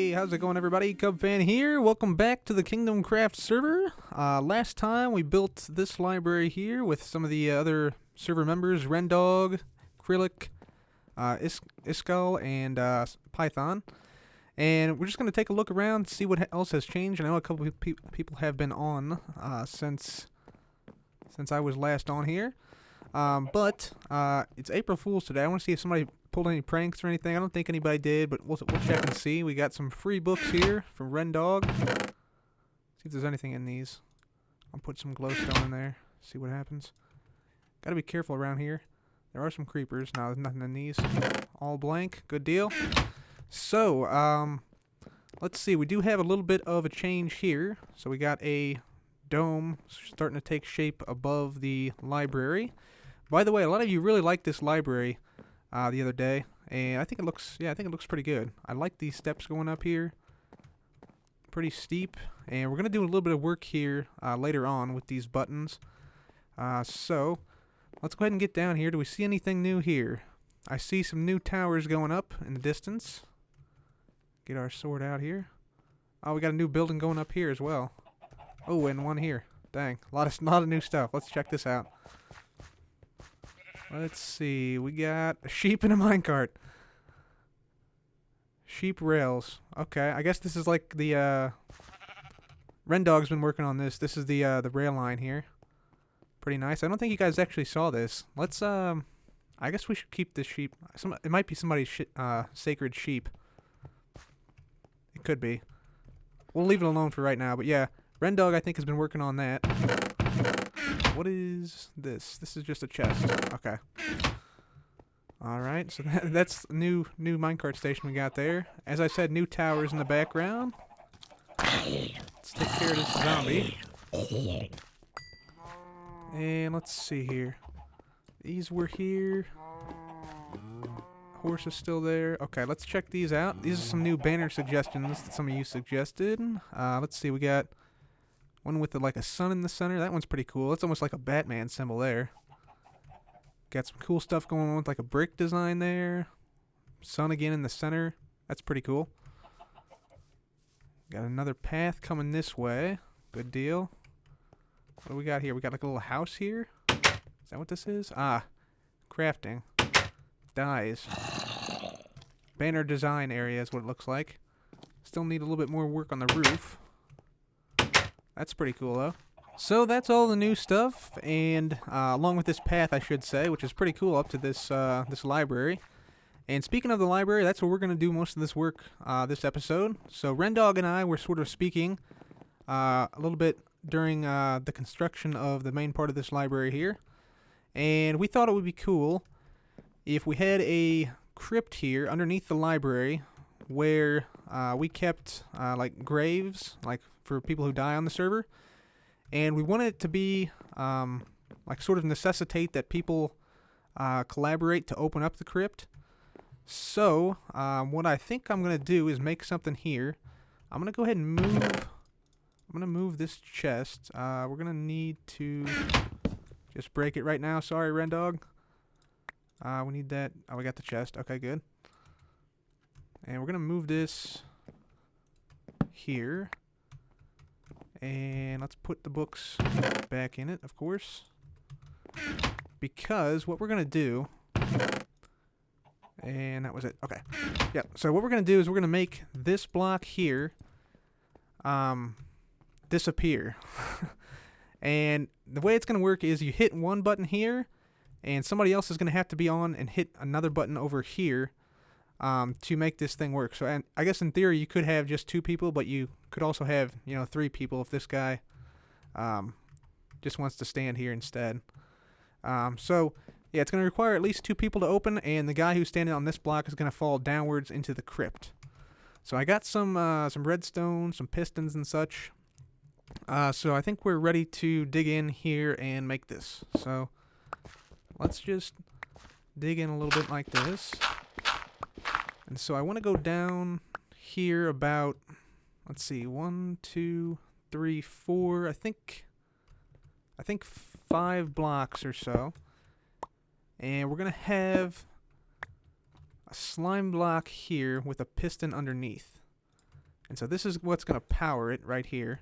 Hey, how's it going, everybody? Cub Fan here. Welcome back to the Kingdomcraft server. Last time we built this library here with some of the other server members, Rendog, Acrylic, Iskal, and Python. And we're just going to take a look around, see what else has changed. I know a couple of people have been on since I was last on here. But it's April Fool's today. I want to see if somebody pulled any pranks or anything. I don't think anybody did, but we'll check and see. We got some free books here from Rendog. See if there's anything in these. I'll put some glowstone in there. See what happens. Gotta be careful around here. There are some creepers. No, there's nothing in these. All blank. Good deal. So, let's see. We do have a little bit of a change here. So we got a dome starting to take shape above the library. By the way, a lot of you really liked this library the other day, and I think it looks pretty good. I like these steps going up here. Pretty steep, and we're gonna do a little bit of work here later on with these buttons. So let's go ahead and get down here. Do we see anything new here? I see some new towers going up in the distance. Get our sword out here. Oh, we got a new building going up here as well. Oh, and one here. Dang, a lot of new stuff. Let's check this out. Let's see. We got a sheep and a minecart. Sheep rails. Okay, I guess this is like the Rendog's been working on this. This is the rail line here. Pretty nice. I don't think you guys actually saw this. Let's I guess we should keep this sheep. It might be somebody's sacred sheep. It could be. We'll leave it alone for right now. But yeah, Rendog I think has been working on that. What is this? This is just a chest. Okay. Alright, so that's new minecart station we got there. As I said, new towers in the background. Let's take care of this zombie. And let's see here. These were here. Horse is still there. Okay, let's check these out. These are some new banner suggestions that some of you suggested. Let's see, we got one with like a sun in the center. That one's pretty cool. It's almost like a Batman symbol there. Got some cool stuff going on with like a brick design there. Sun again in the center. That's pretty cool. Got another path coming this way. Good deal. What do we got here? We got like a little house here. Is that what this is? Ah, crafting. Dyes. Banner design area is what it looks like. Still need a little bit more work on the roof. That's pretty cool, though. So that's all the new stuff, and along with this path, I should say, which is pretty cool up to this this library. And speaking of the library, that's where we're going to do most of this work this episode. So Rendog and I were sort of speaking a little bit during the construction of the main part of this library here. And we thought it would be cool if we had a crypt here underneath the library where we kept like graves, like for people who die on the server, and we wanted it to be like sort of necessitate that people collaborate to open up the crypt. So what I think I'm gonna do is make something here. I'm gonna go ahead and move. I'm gonna move this chest. We're gonna need to just break it right now. Sorry, Rendog. We need that. Oh, we got the chest. Okay, good. And we're gonna move this here. And let's put the books back in it, of course. Because what we're going to do... And that was it. Okay. Yeah, so what we're going to do is we're going to make this block here disappear. And the way it's going to work is you hit one button here, and somebody else is going to have to be on and hit another button over here to make this thing work. So, and I guess in theory you could have just 2 people, but you could also have, 3 people if this guy just wants to stand here instead. So yeah, it's going to require at least 2 people to open, and the guy who's standing on this block is going to fall downwards into the crypt. So I got some redstone, some pistons and such. So I think we're ready to dig in here and make this. So let's just dig in a little bit like this. And so I want to go down here about, let's see, 1, 2, 3, 4, I think 5 blocks or so. And we're going to have a slime block here with a piston underneath. And so this is what's going to power it right here.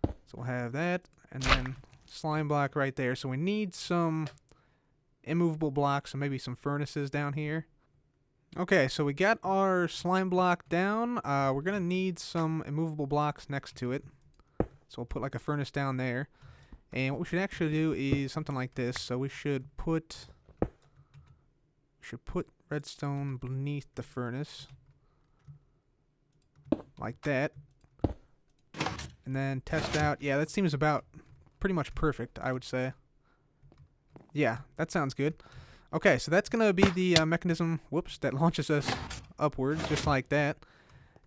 So we'll have that, and then slime block right there. So we need some immovable blocks, so maybe some furnaces down here. Okay, so we got our slime block down. We're going to need some immovable blocks next to it. So we'll put like a furnace down there. And what we should actually do is something like this. So we should put redstone beneath the furnace. Like that. And then test out. Yeah, that seems about pretty much perfect, I would say. Yeah, that sounds good. Okay, so that's going to be the mechanism, that launches us upwards, just like that.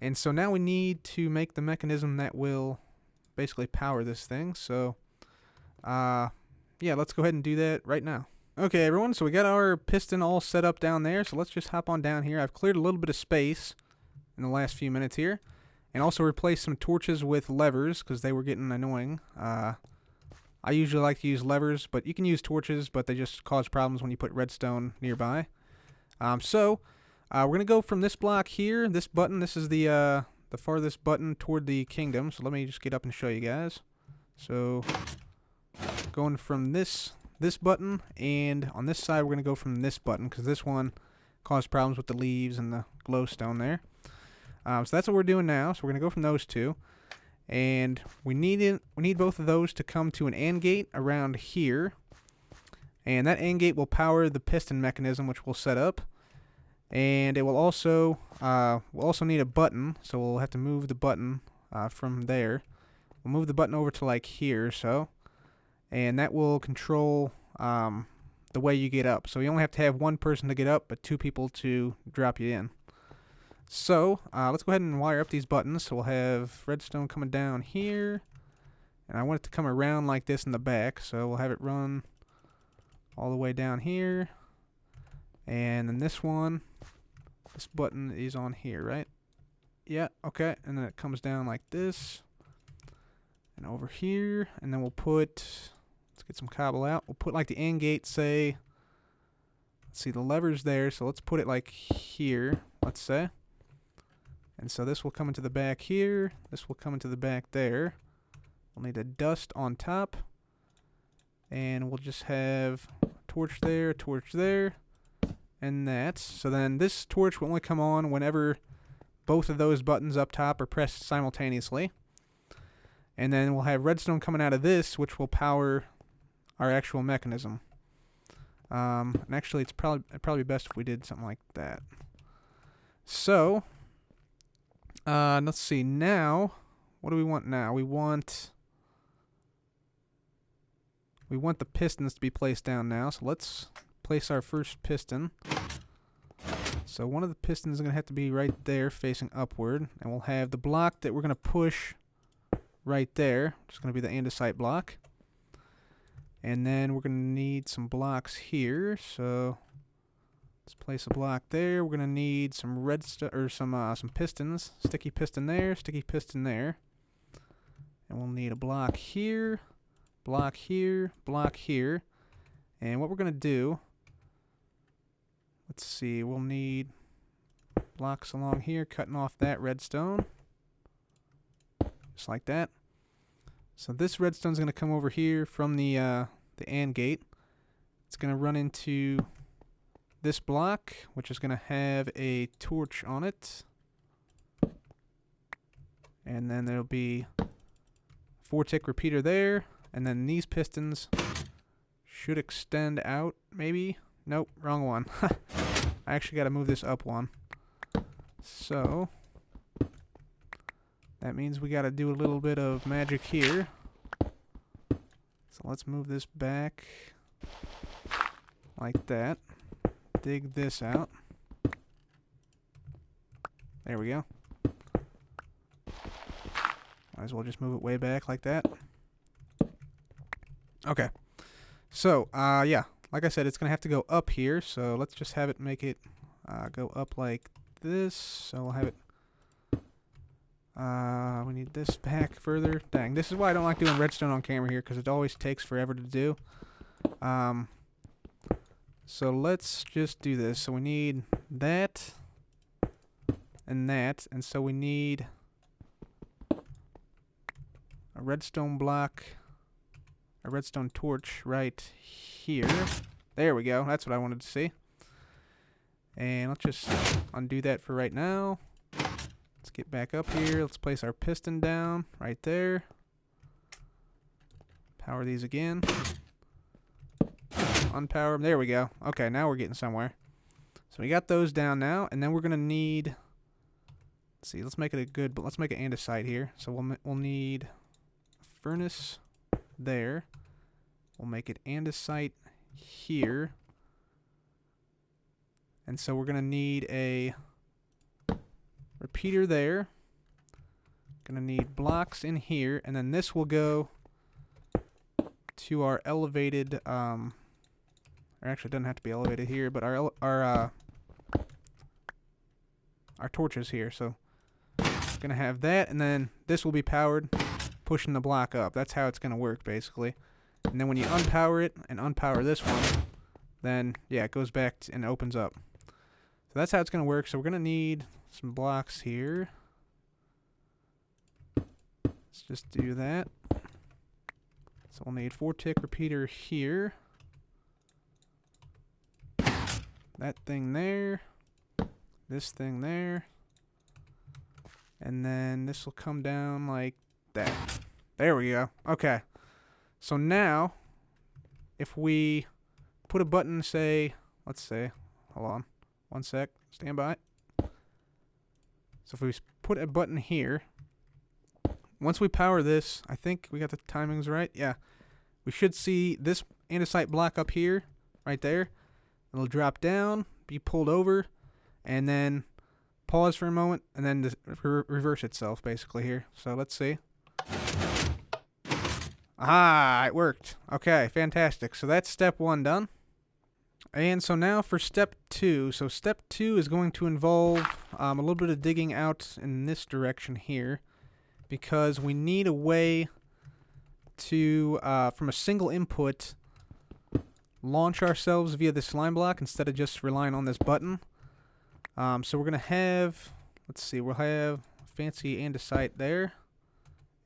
And so now we need to make the mechanism that will basically power this thing. So, yeah, let's go ahead and do that right now. Okay, everyone, so we got our piston all set up down there. So let's just hop on down here. I've cleared a little bit of space in the last few minutes here. And also replaced some torches with levers because they were getting annoying. I usually like to use levers, but you can use torches, but they just cause problems when you put redstone nearby. So we're going to go from this block here, this button. This is the farthest button toward the kingdom. So let me just get up and show you guys. So going from this button, and on this side we're going to go from this button because this one caused problems with the leaves and the glowstone there. So that's what we're doing now. So we're going to go from those two. And we need both of those to come to an AND gate around here. And that AND gate will power the piston mechanism, which we'll set up. And it will also we'll also need a button, so we'll have to move the button from there. We'll move the button over to like here, so, and that will control the way you get up. So you only have to have one person to get up, but two people to drop you in. So, let's go ahead and wire up these buttons. So we'll have redstone coming down here. And I want it to come around like this in the back. So we'll have it run all the way down here. And then this button is on here, right? Yeah, okay. And then it comes down like this. And over here. And then we'll put, let's get some cobble out. We'll put like the AND gate, say, let's see, the lever's there. So let's put it like here, let's say. And so this will come into the back here. This will come into the back there. We'll need a dust on top. And we'll just have a torch there, and that. So then this torch will only come on whenever both of those buttons up top are pressed simultaneously. And then we'll have redstone coming out of this, which will power our actual mechanism. And actually, it's probably best if we did something like that. So, let's see. Now, what do we want now? We want the pistons to be placed down now. So let's place our first piston. So one of the pistons is going to have to be right there facing upward. And we'll have the block that we're going to push right there, which is going to be the andesite block. And then we're going to need some blocks here. So let's place a block there. We're going to need some redstone or some pistons. Sticky piston there, sticky piston there. And we'll need a block here, block here, block here. And what we're going to do, let's see, we'll need blocks along here, cutting off that redstone. Just like that. So this redstone is going to come over here from the AND gate. It's going to run into this block, which is going to have a torch on it. And then there'll be 4-tick repeater there. And then these pistons should extend out, maybe. Nope, wrong one. I actually got to move this up one. So that means we got to do a little bit of magic here. So let's move this back like that. Dig this out. There we go. Might as well just move it way back like that. Okay. So, yeah. Like I said, it's going to have to go up here. So let's just have it make it go up like this. So we'll have it. We need this back further. Dang, this is why I don't like doing redstone on camera here, because it always takes forever to do. So let's just do this. So we need that and that, and so we need a redstone block, a redstone torch right here. There we go. That's what I wanted to see. And let's just undo that for right now. Let's get back up here. Let's place our piston down right there. Power these again. Unpower them. There we go. Okay, now we're getting somewhere. So we got those down now, and then we're gonna need. Let's see. Let's make it a good. But let's make an andesite here. So we'll need a furnace there. We'll make it andesite here. And so we're gonna need a repeater there. Gonna need blocks in here, and then this will go to our elevated. Or actually, it doesn't have to be elevated here, but our torches here. So gonna have that, and then this will be powered, pushing the block up. That's how it's gonna work basically. And then when you unpower it and unpower this one, then yeah, it goes back and opens up. So that's how it's gonna work. So we're gonna need some blocks here. Let's just do that. So we'll need 4-tick repeater here. That thing there. This thing there. And then this will come down like that. There we go. Okay. So now, if we put a button, say, let's say, hold on, one sec, stand by. So if we put a button here, once we power this, I think we got the timings right. Yeah. We should see this andesite block up here, right there. It'll drop down, be pulled over, and then pause for a moment, and then reverse itself, basically, here. So let's see. Ah, it worked. Okay, fantastic. So that's step 1 done. And so now for step 2. So step 2 is going to involve a little bit of digging out in this direction here, because we need a way to, from a single input, launch ourselves via the slime block instead of just relying on this button. So we're going to have, let's see, we'll have fancy andesite there,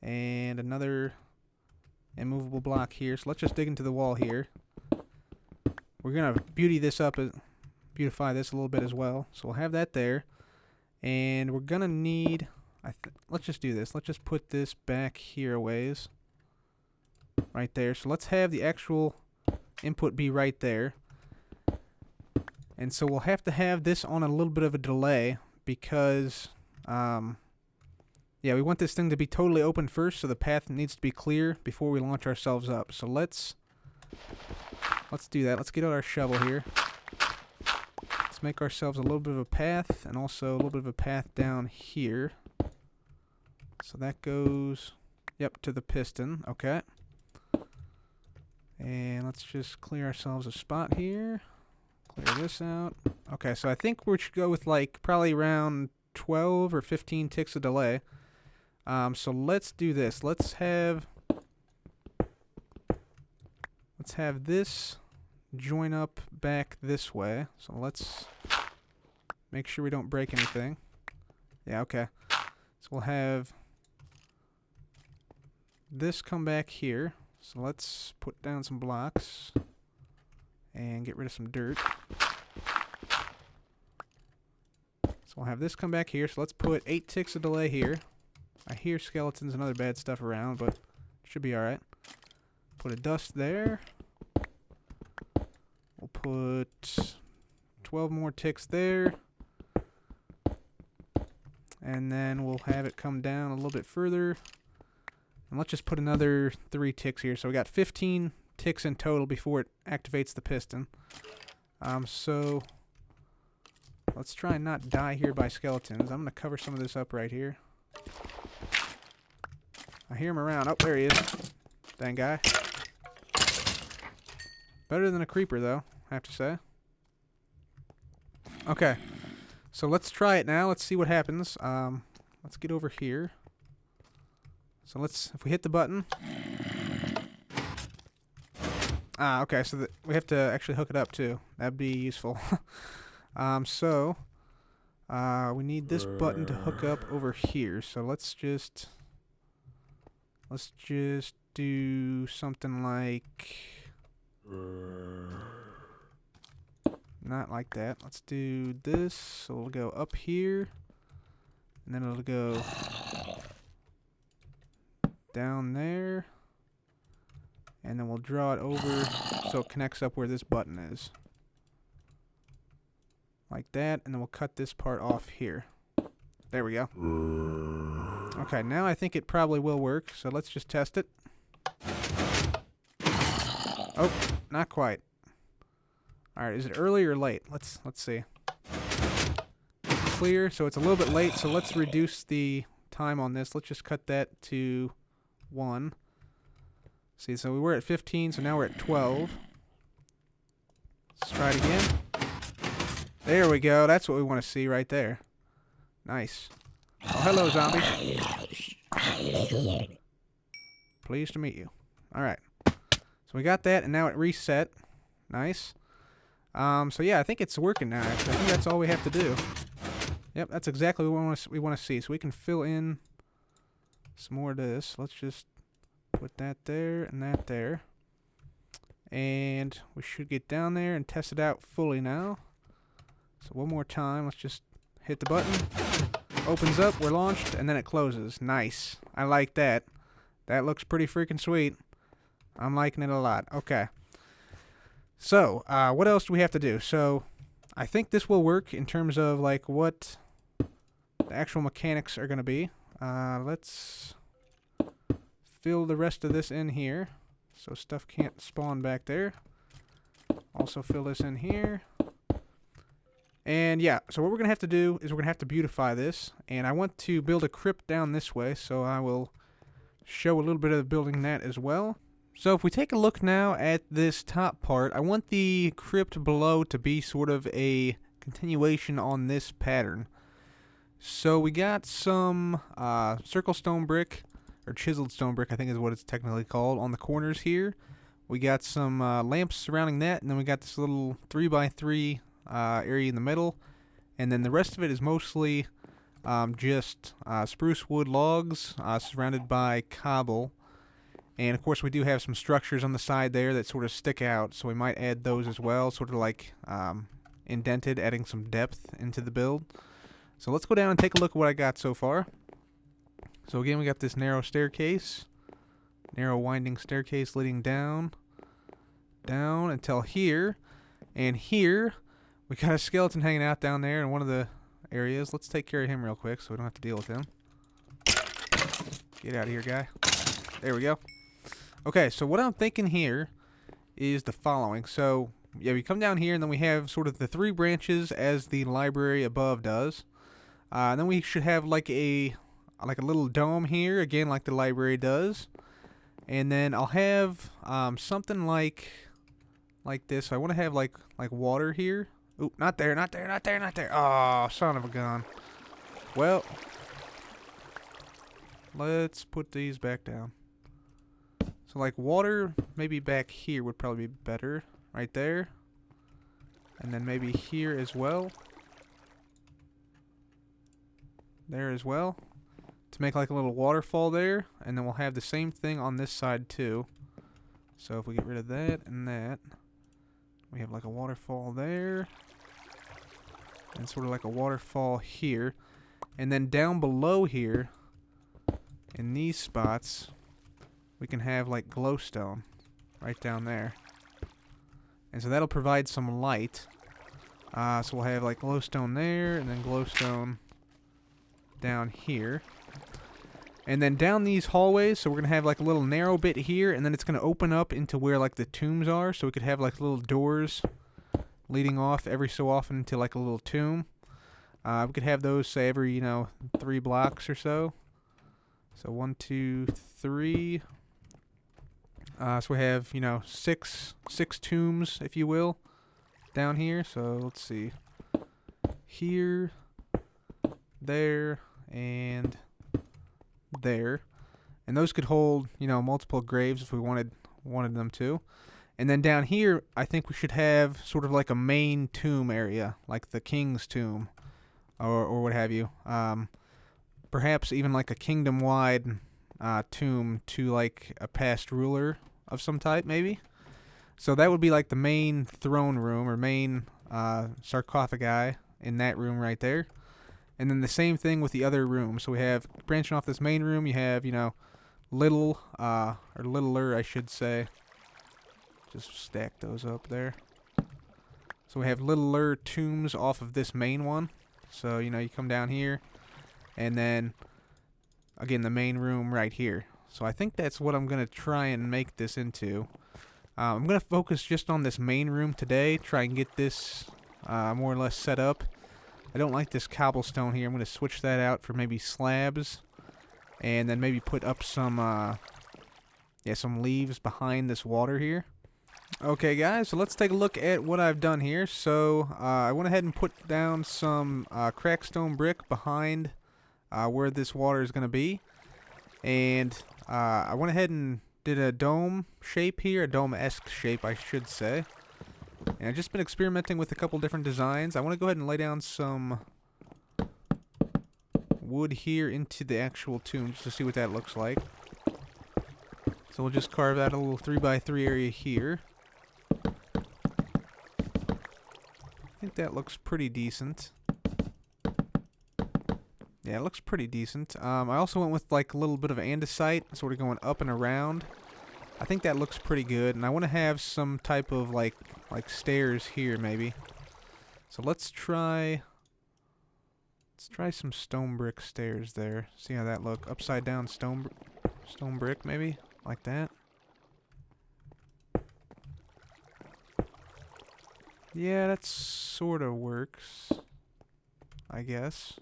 and another immovable block here. So let's just dig into the wall here. We're going to beautify this a little bit as well. So we'll have that there. And we're going to need, let's just do this. Let's just put this back here a ways. Right there. So let's have the actual input be right there. And so we'll have to have this on a little bit of a delay because, yeah, we want this thing to be totally open first, so the path needs to be clear before we launch ourselves up. So let's do that. Let's get out our shovel here. Let's make ourselves a little bit of a path, and also a little bit of a path down here. So that goes, yep, to the piston. Okay. And let's just clear ourselves a spot here. Clear this out. Okay, so I think we should go with like probably around 12 or 15 ticks of delay. So let's do this. Let's have this join up back this way. So let's make sure we don't break anything. Yeah, okay. So we'll have this come back here. So let's put down some blocks and get rid of some dirt. So we'll have this come back here. So let's put 8 ticks of delay here. I hear skeletons and other bad stuff around, but it should be alright. Put a dust there. We'll put 12 more ticks there. And then we'll have it come down a little bit further. And let's just put another 3 ticks here. So we got 15 ticks in total before it activates the piston. So let's try and not die here by skeletons. I'm going to cover some of this up right here. I hear him around. Oh, there he is. Dang guy. Better than a creeper, though, I have to say. Okay. So let's try it now. Let's see what happens. Let's get over here. So if we hit the button. Ah, okay. So we have to actually hook it up, too. That'd be useful. We need this button to hook up over here. So let's Let's just do something like... not like that. Let's do this. So we'll go up here. And then it'll go down there. And then we'll draw it over so it connects up where this button is. Like that. And then we'll cut this part off here. There we go. Okay, now I think it probably will work. So let's just test it. Oh, not quite. Alright, is it early or late? Let's see. Clear, so it's a little bit late, so let's reduce the time on this. Let's just cut that to 1. See, so we were at 15, so now we're at 12. Let's try it again. There we go. That's what we want to see right there. Nice. Oh, hello, zombie. Pleased to meet you. Alright. So we got that, and now it reset. Nice. So yeah, I think it's working now, actually. I think that's all we have to do. Yep, that's exactly what we want to see. So we can fill in some more of this. Let's just put that there and that there. And we should get down there and test it out fully now. So one more time, let's just hit the button. Opens up, we're launched, and then it closes. Nice. I like that. That looks pretty freaking sweet. I'm liking it a lot. Okay. So, what else do we have to do? So, I think this will work in terms of, like, what the actual mechanics are going to be. Let's fill the rest of this in here so stuff can't spawn back there. Also fill this in here. And, yeah, so what we're going to have to do is we're going to have to beautify this. And I want to build a crypt down this way, so I will show a little bit of building that as well. So if we take a look now at this top part, I want the crypt below to be sort of a continuation on this pattern. So we got some circle stone brick, or chiseled stone brick I think is what it's technically called, on the corners here. We got some lamps surrounding that, and then we got this little 3x3 area in the middle. And then the rest of it is mostly just spruce wood logs surrounded by cobble. And of course we do have some structures on the side there that sort of stick out, so we might add those as well, sort of like indented, adding some depth into the build. So let's go down and take a look at what I got so far. So again, we got this narrow staircase, narrow winding staircase leading down, down until here. And here, we got a skeleton hanging out down there in one of the areas. Let's take care of him real quick so we don't have to deal with him. Get out of here, guy. There we go. Okay, so what I'm thinking here is the following. So, yeah, we come down here, and then we have sort of the 3 branches as the library above does. And then we should have like a little dome here, again, like the library does. And then I'll have something like this. So I want to have like water here. Oop, not there, not there, not there, not there. Oh, son of a gun. Well, let's put these back down. So like water maybe back here would probably be better. Right there. And then maybe here as well. There as well. To make like a little waterfall there. And then we'll have the same thing on this side too. So if we get rid of that and that. We have like a waterfall there. And sort of like a waterfall here. And then down below here. In these spots. We can have like glowstone right down there. And so that'll provide some light. So we'll have like glowstone there and then glowstone down here. And then down these hallways, so we're going to have like a little narrow bit here, and then it's going to open up into where like the tombs are. So we could have like little doors leading off every so often into like a little tomb. We could have those, say, every, 3 blocks or so. So 1, 2, 3... so we have, 6 tombs, if you will, down here. So let's see. Here, there, and there. And those could hold, multiple graves if we wanted them to. And then down here, I think we should have sort of like a main tomb area, like the king's tomb, or what have you. Perhaps even like a kingdom-wide tomb to like a past ruler of some type, maybe. So that would be like the main throne room or main sarcophagi in that room right there. And then the same thing with the other rooms. So we have, branching off this main room, you have, you know, little, or littler, I should say. Just stack those up there. So we have littler tombs off of this main one. So, you know, you come down here, and then, again, the main room right here. So I think that's what I'm going to try and make this into. I'm going to focus just on this main room today, try and get this more or less set up. I don't like this cobblestone here. I'm going to switch that out for maybe slabs, and then maybe put up some, some leaves behind this water here. Okay, guys, so let's take a look at what I've done here. So I went ahead and put down some cracked stone brick behind where this water is going to be, and I went ahead and did a dome shape here, a dome-esque shape, I should say. And I've just been experimenting with a couple different designs. I want to go ahead and lay down some wood here into the actual tomb just to see what that looks like. So we'll just carve out a little 3x3 area here. I think that looks pretty decent. Yeah, it looks pretty decent. I also went with like a little bit of andesite, sort of going up and around. I think that looks pretty good, and I want to have some type of like stairs here maybe. So let's try some stone brick stairs there. See how that look? Upside down stone brick maybe, like that. Yeah, that sort of works, I guess.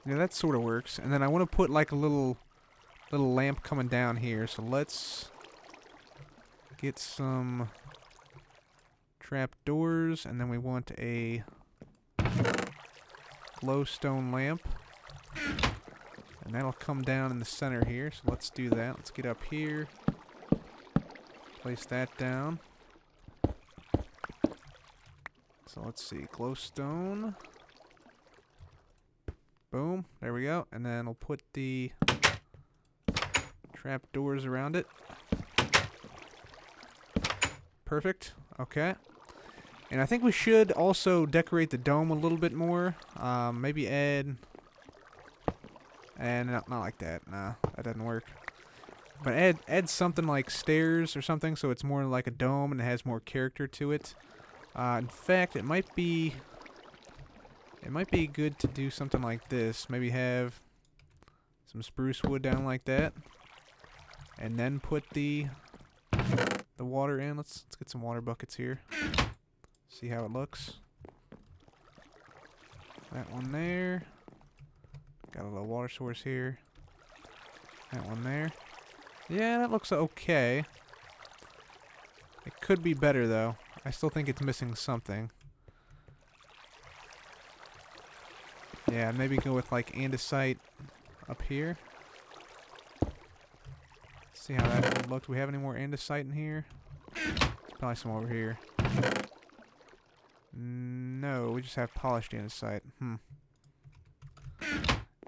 Yeah, that sort of works. And then I want to put like a little lamp coming down here. So let's get some trap doors, and then we want a glowstone lamp. And that'll come down in the center here. So let's do that. Let's get up here. Place that down. So let's see, glowstone. Boom, there we go. And then we'll put the trap doors around it. Perfect. Okay. And I think we should also decorate the dome a little bit more. Maybe add... And not like that. Nah, that doesn't work. But add something like stairs or something so it's more like a dome and it has more character to it. In fact, it might be good to do something like this. Maybe have some spruce wood down like that, and then put the water in. Let's get some water buckets here. See how it looks. That one there. Got a little water source here. That one there. Yeah, that looks okay. It could be better though. I still think it's missing something. Yeah, maybe go with like andesite up here. See how that would look. Do we have any more andesite in here? There's probably some over here. No, we just have polished andesite.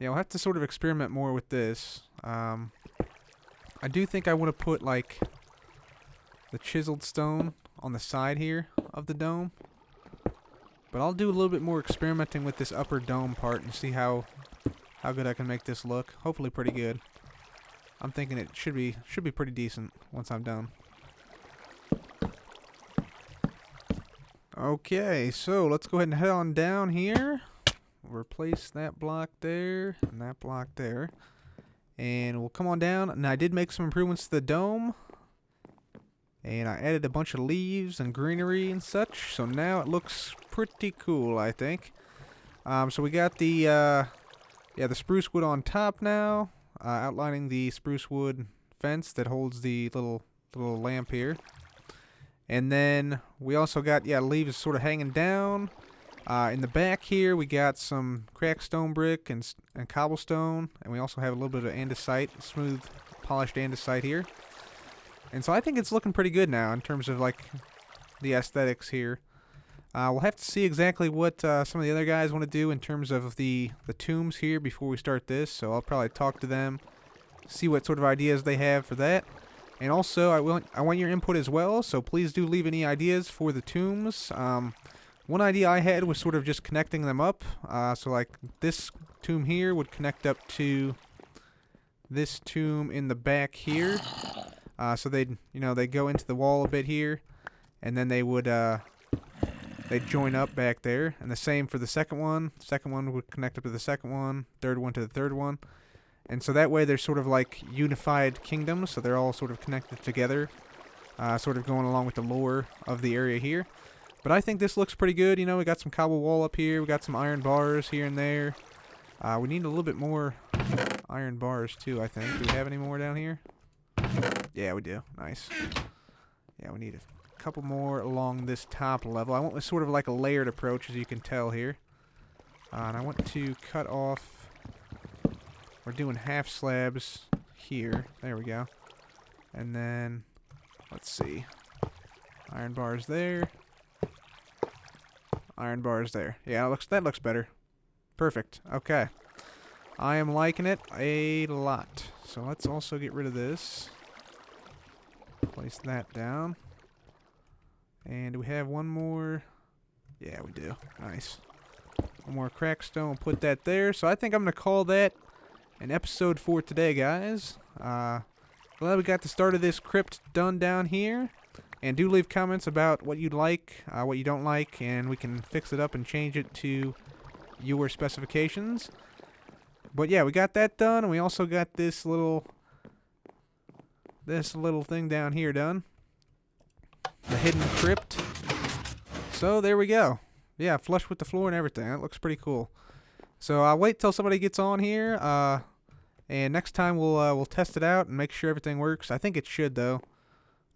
Yeah, we'll have to sort of experiment more with this. I do think I want to put like the chiseled stone on the side here of the dome. But I'll do a little bit more experimenting with this upper dome part and see how good I can make this look. Hopefully pretty good. I'm thinking it should be pretty decent once I'm done. Okay, so let's go ahead and head on down here. Replace that block there and that block there. And we'll come on down. And I did make some improvements to the dome. And I added a bunch of leaves and greenery and such. So now it looks pretty cool, I think. So we got the spruce wood on top now. Outlining the spruce wood fence that holds the little lamp here. And then we also got, leaves sort of hanging down. In the back here, we got some cracked stone brick and cobblestone. And we also have a little bit of andesite, smooth, polished andesite here. And so I think it's looking pretty good now in terms of like the aesthetics here. We'll have to see exactly what some of the other guys want to do in terms of the tombs here before we start this. So I'll probably talk to them, see what sort of ideas they have for that. And also, I want your input as well, so please do leave any ideas for the tombs. One idea I had was sort of just connecting them up. So like this tomb here would connect up to this tomb in the back here. So they'd go into the wall a bit here, and then they would they'd join up back there. And the same for the second one. The second one would connect up to the second one, third one to the third one. And so that way they're sort of like unified kingdoms, so they're all sort of connected together, sort of going along with the lore of the area here. But I think this looks pretty good. You know, we got some cobble wall up here, we got some iron bars here and there. We need a little bit more iron bars too, I think. Do we have any more down here? Yeah, we do. Nice. Yeah, we need a couple more along this top level. I want sort of like a layered approach, as you can tell here. And I want to cut off... We're doing half slabs here. There we go. And then, let's see. Iron bars there. Iron bars there. Yeah, that looks better. Perfect. Okay. I am liking it a lot. So let's also get rid of this. Place that down. And do we have one more? Yeah, we do. Nice. One more crackstone. We'll put that there. So I think I'm going to call that an episode for today, guys. Glad we got the start of this crypt done down here. And do leave comments about what you'd like, what you don't like, and we can fix it up and change it to your specifications. But yeah, we got that done, and we also got this little thing down here done. The hidden crypt. So there we go. Yeah, flush with the floor and everything. That looks pretty cool. So I'll wait till somebody gets on here, and next time we'll test it out and make sure everything works. I think it should, though.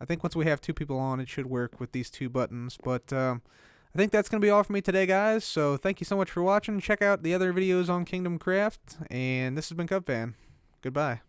I think once we have 2 people on, it should work with these 2 buttons. But I think that's going to be all for me today, guys. So thank you so much for watching. Check out the other videos on Kingdomcraft, and this has been Cubfan. Goodbye.